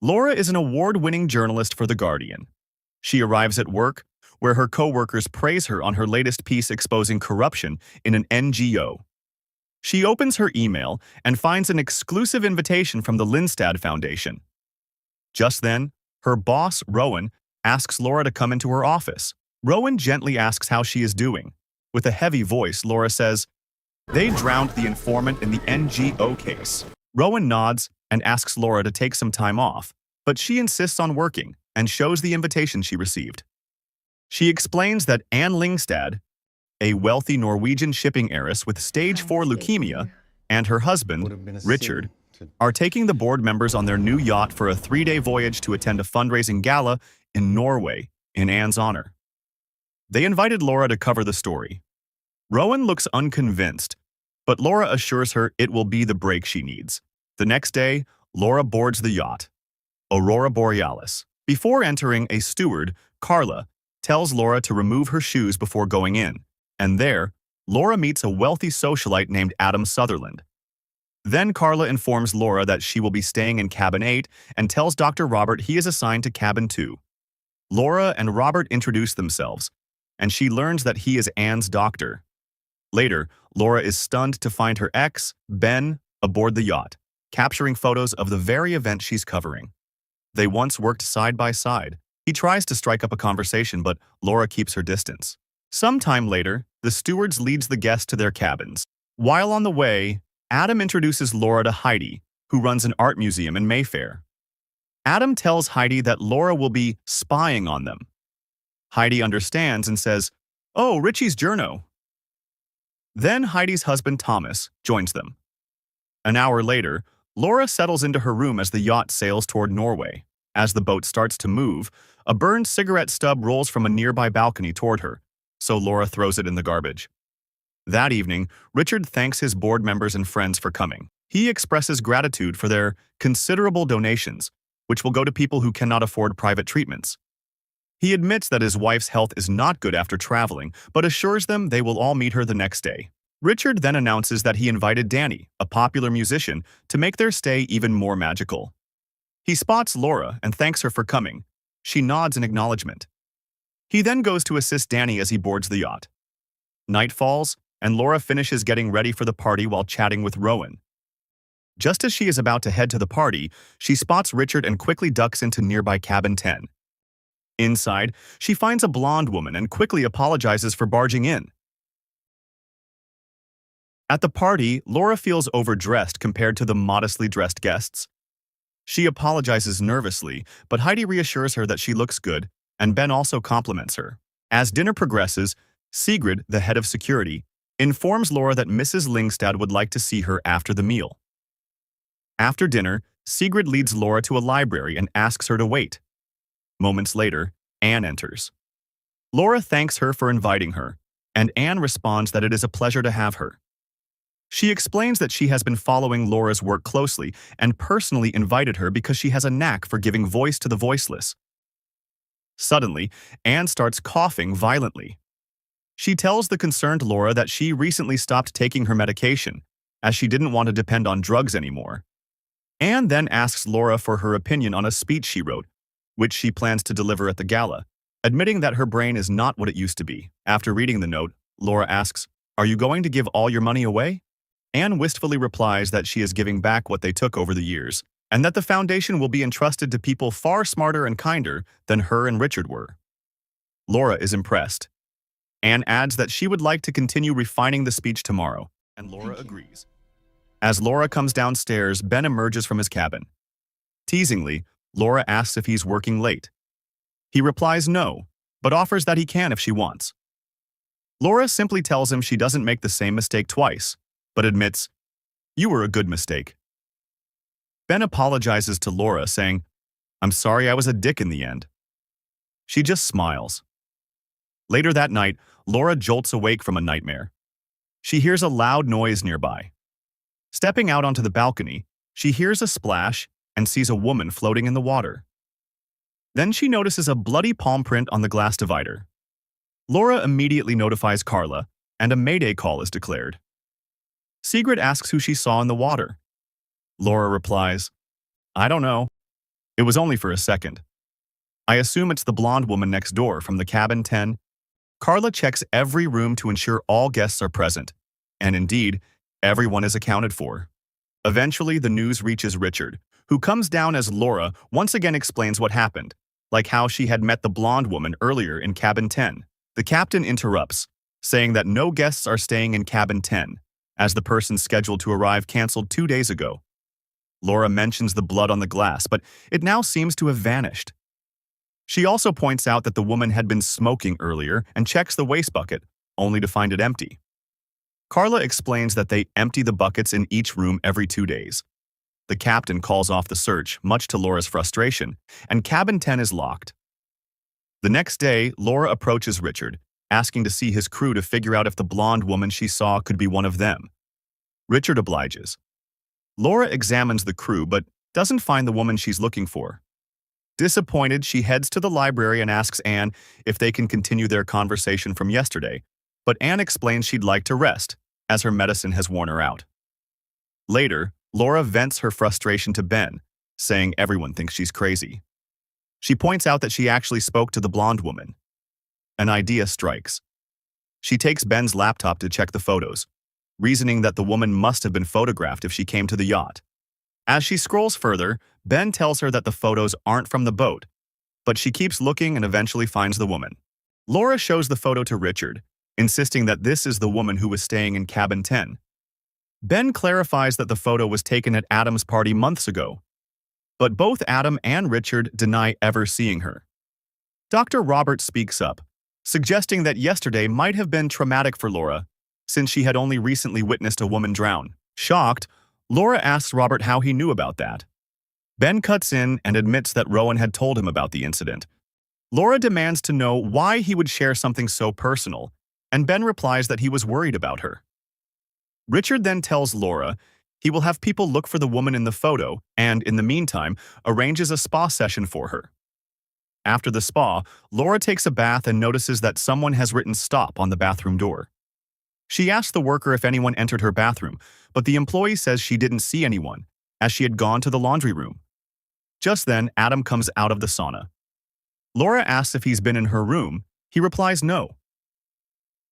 Laura is an award-winning journalist for The Guardian. She arrives at work, where her co-workers praise her on her latest piece exposing corruption in an NGO. She opens her email and finds an exclusive invitation from the Lindstad Foundation. Just then, her boss, Rowan, asks Laura to come into her office. Rowan gently asks how she is doing. With a heavy voice, Laura says, "They drowned the informant in the NGO case." Rowan nods and asks Laura to take some time off, but she insists on working and shows the invitation she received. She explains that Anne Lingstad, a wealthy Norwegian shipping heiress with stage 4 leukemia, and her husband, Richard, are taking the board members on their new yacht for a 3-day voyage to attend a fundraising gala in Norway in Anne's honor. They invited Laura to cover the story. Rowan looks unconvinced, but Laura assures her it will be the break she needs. The next day, Laura boards the yacht, Aurora Borealis. Before entering, a steward, Carla, tells Laura to remove her shoes before going in, and there, Laura meets a wealthy socialite named Adam Sutherland. Then Carla informs Laura that she will be staying in Cabin 8 and tells Dr. Robert he is assigned to Cabin 2. Laura and Robert introduce themselves, and she learns that he is Anne's doctor. Later, Laura is stunned to find her ex, Ben, aboard the yacht, capturing photos of the very event she's covering. They once worked side by side. He tries to strike up a conversation, but Laura keeps her distance. Sometime later, the stewards leads the guests to their cabins. While on the way, Adam introduces Laura to Heidi, who runs an art museum in Mayfair. Adam tells Heidi that Laura will be spying on them. Heidi understands and says, "Oh, Richie's journo." Then Heidi's husband Thomas joins them. An hour later, Laura settles into her room as the yacht sails toward Norway. As the boat starts to move, a burned cigarette stub rolls from a nearby balcony toward her, so Laura throws it in the garbage. That evening, Richard thanks his board members and friends for coming. He expresses gratitude for their considerable donations, which will go to people who cannot afford private treatments. He admits that his wife's health is not good after traveling, but assures them they will all meet her the next day. Richard then announces that he invited Dami, a popular musician, to make their stay even more magical. He spots Laura and thanks her for coming. She nods in acknowledgement. He then goes to assist Dami as he boards the yacht. Night falls, and Laura finishes getting ready for the party while chatting with Rowan. Just as she is about to head to the party, she spots Richard and quickly ducks into nearby Cabin 10. Inside, she finds a blonde woman and quickly apologizes for barging in. At the party, Laura feels overdressed compared to the modestly dressed guests. She apologizes nervously, but Heidi reassures her that she looks good, and Ben also compliments her. As dinner progresses, Sigrid, the head of security, informs Laura that Mrs. Lingstad would like to see her after the meal. After dinner, Sigrid leads Laura to a library and asks her to wait. Moments later, Anne enters. Laura thanks her for inviting her, and Anne responds that it is a pleasure to have her. She explains that she has been following Laura's work closely and personally invited her because she has a knack for giving voice to the voiceless. Suddenly, Anne starts coughing violently. She tells the concerned Laura that she recently stopped taking her medication, as she didn't want to depend on drugs anymore. Anne then asks Laura for her opinion on a speech she wrote, which she plans to deliver at the gala, admitting that her brain is not what it used to be. After reading the note, Laura asks, "Are you going to give all your money away?" Anne wistfully replies that she is giving back what they took over the years, and that the foundation will be entrusted to people far smarter and kinder than her and Richard were. Laura is impressed. Anne adds that she would like to continue refining the speech tomorrow, and Laura agrees. As Laura comes downstairs, Ben emerges from his cabin. Teasingly, Laura asks if he's working late. He replies no, but offers that he can if she wants. Laura simply tells him she doesn't make the same mistake twice, but admits, "You were a good mistake." Ben apologizes to Laura, saying, "I'm sorry I was a dick in the end." She just smiles. Later that night, Laura jolts awake from a nightmare. She hears a loud noise nearby. Stepping out onto the balcony, she hears a splash and sees a woman floating in the water. Then she notices a bloody palm print on the glass divider. Laura immediately notifies Carla, and a mayday call is declared. Sigrid asks who she saw in the water. Laura replies, "I don't know." It was only for a second. I assume it's the blonde woman next door from the cabin 10. Carla checks every room to ensure all guests are present. And indeed, everyone is accounted for. Eventually, the news reaches Richard, who comes down as Laura once again explains what happened, like how she had met the blonde woman earlier in cabin 10. The captain interrupts, saying that no guests are staying in cabin 10, as the person scheduled to arrive canceled 2 days ago. Laura mentions the blood on the glass, but it now seems to have vanished. She also points out that the woman had been smoking earlier and checks the waste bucket, only to find it empty. Carla explains that they empty the buckets in each room every 2 days. The captain calls off the search, much to Laura's frustration, and cabin 10 is locked. The next day, Laura approaches Richard, asking to see his crew to figure out if the blonde woman she saw could be one of them. Richard obliges. Laura examines the crew but doesn't find the woman she's looking for. Disappointed, she heads to the library and asks Anne if they can continue their conversation from yesterday, but Anne explains she'd like to rest, as her medicine has worn her out. Later, Laura vents her frustration to Ben, saying everyone thinks she's crazy. She points out that she actually spoke to the blonde woman. An idea strikes. She takes Ben's laptop to check the photos, reasoning that the woman must have been photographed if she came to the yacht. As she scrolls further, Ben tells her that the photos aren't from the boat, but she keeps looking and eventually finds the woman. Laura shows the photo to Richard, insisting that this is the woman who was staying in cabin 10. Ben clarifies that the photo was taken at Adam's party months ago, but both Adam and Richard deny ever seeing her. Dr. Robert speaks up, suggesting that yesterday might have been traumatic for Laura, since she had only recently witnessed a woman drown. Shocked, Laura asks Robert how he knew about that. Ben cuts in and admits that Rowan had told him about the incident. Laura demands to know why he would share something so personal, and Ben replies that he was worried about her. Richard then tells Laura he will have people look for the woman in the photo and, in the meantime, arranges a spa session for her. After the spa, Laura takes a bath and notices that someone has written "stop" on the bathroom door. She asks the worker if anyone entered her bathroom, but the employee says she didn't see anyone, as she had gone to the laundry room. Just then, Adam comes out of the sauna. Laura asks if he's been in her room. He replies no.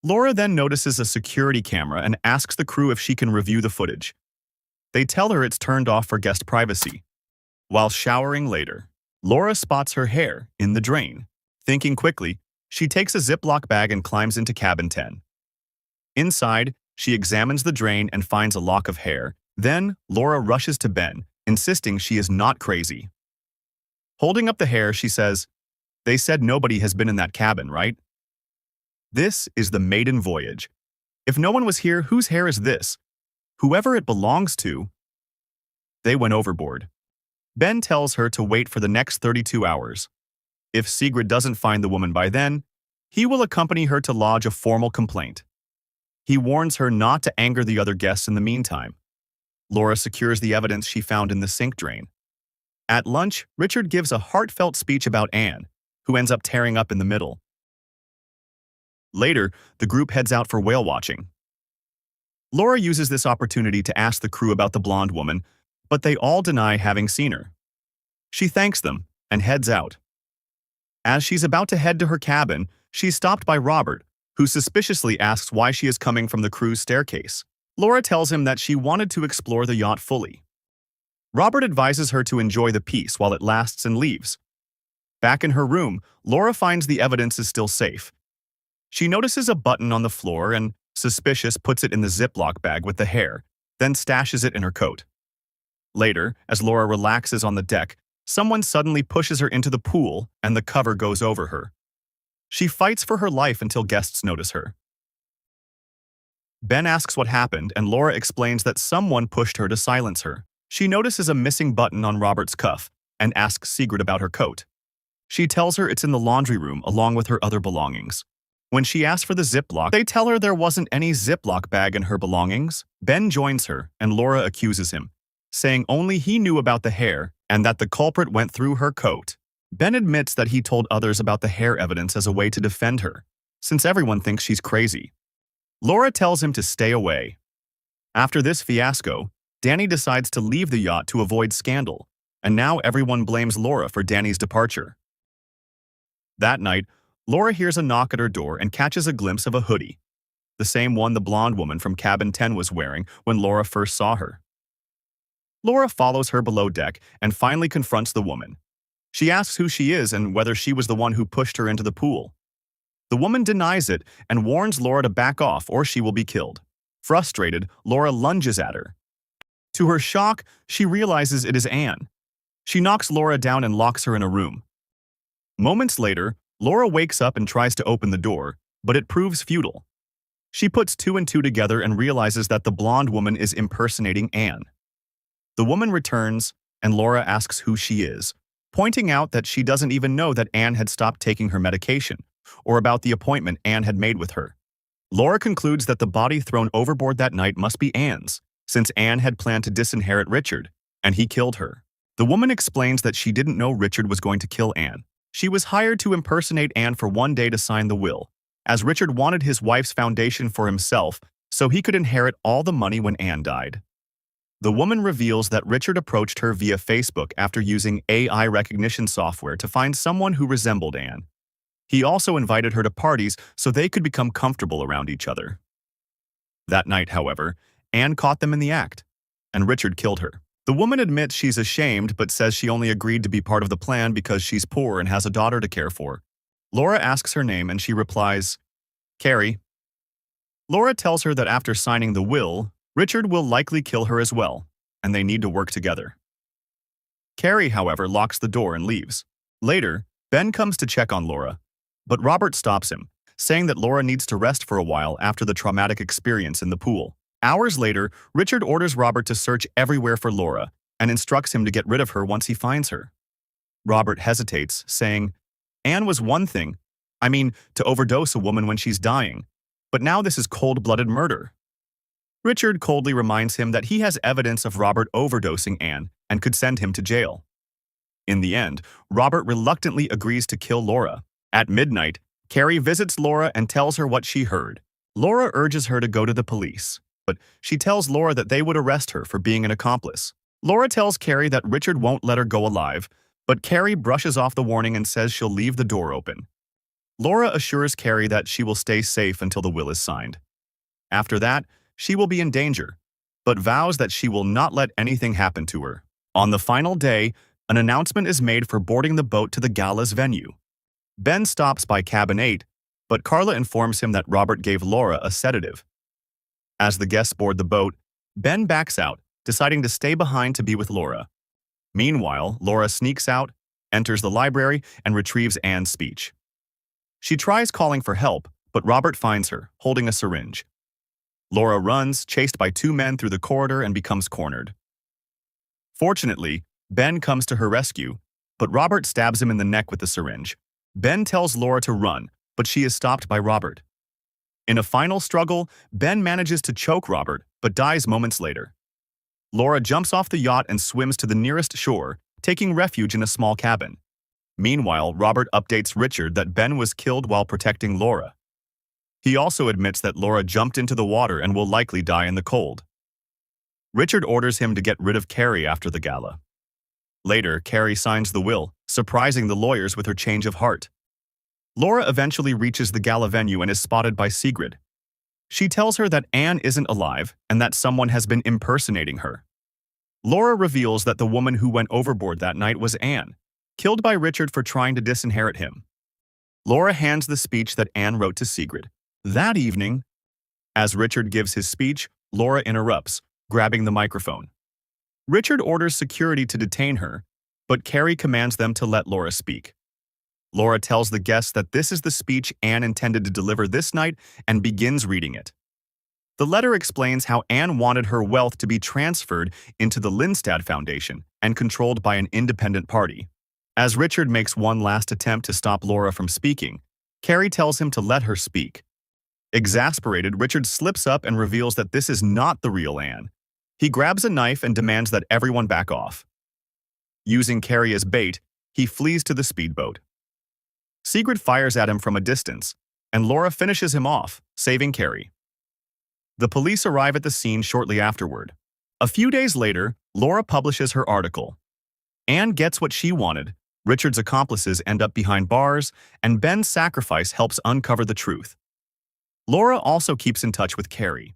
Laura then notices a security camera and asks the crew if she can review the footage. They tell her it's turned off for guest privacy. While showering later, Laura spots her hair in the drain. Thinking quickly, she takes a Ziploc bag and climbs into cabin 10. Inside, she examines the drain and finds a lock of hair. Then, Laura rushes to Ben, insisting she is not crazy. Holding up the hair, she says, "They said nobody has been in that cabin, right? This is the maiden voyage. If no one was here, whose hair is this? Whoever it belongs to." They went overboard. Ben tells her to wait for the next 32 hours. If Sigrid doesn't find the woman by then, he will accompany her to lodge a formal complaint. He warns her not to anger the other guests in the meantime. Laura secures the evidence she found in the sink drain. At lunch, Richard gives a heartfelt speech about Anne, who ends up tearing up in the middle. Later, the group heads out for whale watching. Laura uses this opportunity to ask the crew about the blonde woman, but they all deny having seen her. She thanks them and heads out. As she's about to head to her cabin, she's stopped by Robert, who suspiciously asks why she is coming from the crew's staircase. Laura tells him that she wanted to explore the yacht fully. Robert advises her to enjoy the peace while it lasts and leaves. Back in her room, Laura finds the evidence is still safe. She notices a button on the floor and, suspicious, puts it in the Ziploc bag with the hair, then stashes it in her coat. Later, as Laura relaxes on the deck, someone suddenly pushes her into the pool and the cover goes over her. She fights for her life until guests notice her. Ben asks what happened, and Laura explains that someone pushed her to silence her. She notices a missing button on Robert's cuff and asks Sigrid about her coat. She tells her it's in the laundry room along with her other belongings. When she asks for the Ziploc, they tell her there wasn't any Ziploc bag in her belongings. Ben joins her, and Laura accuses him, saying only he knew about the hair and that the culprit went through her coat. Ben admits that he told others about the hair evidence as a way to defend her, since everyone thinks she's crazy. Laura tells him to stay away. After this fiasco, Dani decides to leave the yacht to avoid scandal, and now everyone blames Laura for Danny's departure. That night, Laura hears a knock at her door and catches a glimpse of a hoodie, the same one the blonde woman from Cabin 10 was wearing when Laura first saw her. Laura follows her below deck and finally confronts the woman. She asks who she is and whether she was the one who pushed her into the pool. The woman denies it and warns Laura to back off or she will be killed. Frustrated, Laura lunges at her. To her shock, she realizes it is Anne. She knocks Laura down and locks her in a room. Moments later, Laura wakes up and tries to open the door, but it proves futile. She puts two and two together and realizes that the blonde woman is impersonating Anne. The woman returns, and Laura asks who she is, pointing out that she doesn't even know that Anne had stopped taking her medication, or about the appointment Anne had made with her. Laura concludes that the body thrown overboard that night must be Anne's, since Anne had planned to disinherit Richard, and he killed her. The woman explains that she didn't know Richard was going to kill Anne. She was hired to impersonate Anne for one day to sign the will, as Richard wanted his wife's foundation for himself so he could inherit all the money when Anne died. The woman reveals that Richard approached her via Facebook after using AI recognition software to find someone who resembled Anne. He also invited her to parties so they could become comfortable around each other. That night, however, Anne caught them in the act, and Richard killed her. The woman admits she's ashamed but says she only agreed to be part of the plan because she's poor and has a daughter to care for. Laura asks her name and she replies, Carrie. Laura tells her that after signing the will, Richard will likely kill her as well, and they need to work together. Carrie, however, locks the door and leaves. Later, Ben comes to check on Laura, but Robert stops him, saying that Laura needs to rest for a while after the traumatic experience in the pool. Hours later, Richard orders Robert to search everywhere for Laura and instructs him to get rid of her once he finds her. Robert hesitates, saying, Anne was one thing, to overdose a woman when she's dying, but now this is cold-blooded murder. Richard coldly reminds him that he has evidence of Robert overdosing Anne and could send him to jail. In the end, Robert reluctantly agrees to kill Laura. At midnight, Carrie visits Laura and tells her what she heard. Laura urges her to go to the police, but she tells Laura that they would arrest her for being an accomplice. Laura tells Carrie that Richard won't let her go alive, but Carrie brushes off the warning and says she'll leave the door open. Laura assures Carrie that she will stay safe until the will is signed. After that, she will be in danger, but vows that she will not let anything happen to her. On the final day, an announcement is made for boarding the boat to the gala's venue. Ben stops by Cabin 8, but Carla informs him that Robert gave Laura a sedative. As the guests board the boat, Ben backs out, deciding to stay behind to be with Laura. Meanwhile, Laura sneaks out, enters the library, and retrieves Anne's speech. She tries calling for help, but Robert finds her, holding a syringe. Laura runs, chased by two men through the corridor, and becomes cornered. Fortunately, Ben comes to her rescue, but Robert stabs him in the neck with the syringe. Ben tells Laura to run, but she is stopped by Robert. In a final struggle, Ben manages to choke Robert, but dies moments later. Laura jumps off the yacht and swims to the nearest shore, taking refuge in a small cabin. Meanwhile, Robert updates Richard that Ben was killed while protecting Laura. He also admits that Laura jumped into the water and will likely die in the cold. Richard orders him to get rid of Carrie after the gala. Later, Carrie signs the will, surprising the lawyers with her change of heart. Laura eventually reaches the gala venue and is spotted by Sigrid. She tells her that Anne isn't alive and that someone has been impersonating her. Laura reveals that the woman who went overboard that night was Anne, killed by Richard for trying to disinherit him. Laura hands the speech that Anne wrote to Sigrid. That evening, as Richard gives his speech, Laura interrupts, grabbing the microphone. Richard orders security to detain her, but Carrie commands them to let Laura speak. Laura tells the guests that this is the speech Anne intended to deliver this night and begins reading it. The letter explains how Anne wanted her wealth to be transferred into the Lindstad Foundation and controlled by an independent party. As Richard makes one last attempt to stop Laura from speaking, Carrie tells him to let her speak. Exasperated, Richard slips up and reveals that this is not the real Anne. He grabs a knife and demands that everyone back off. Using Carrie as bait, he flees to the speedboat. Sigrid fires at him from a distance, and Laura finishes him off, saving Carrie. The police arrive at the scene shortly afterward. A few days later, Laura publishes her article. Anne gets what she wanted. Richard's accomplices end up behind bars, and Ben's sacrifice helps uncover the truth. Laura also keeps in touch with Carrie.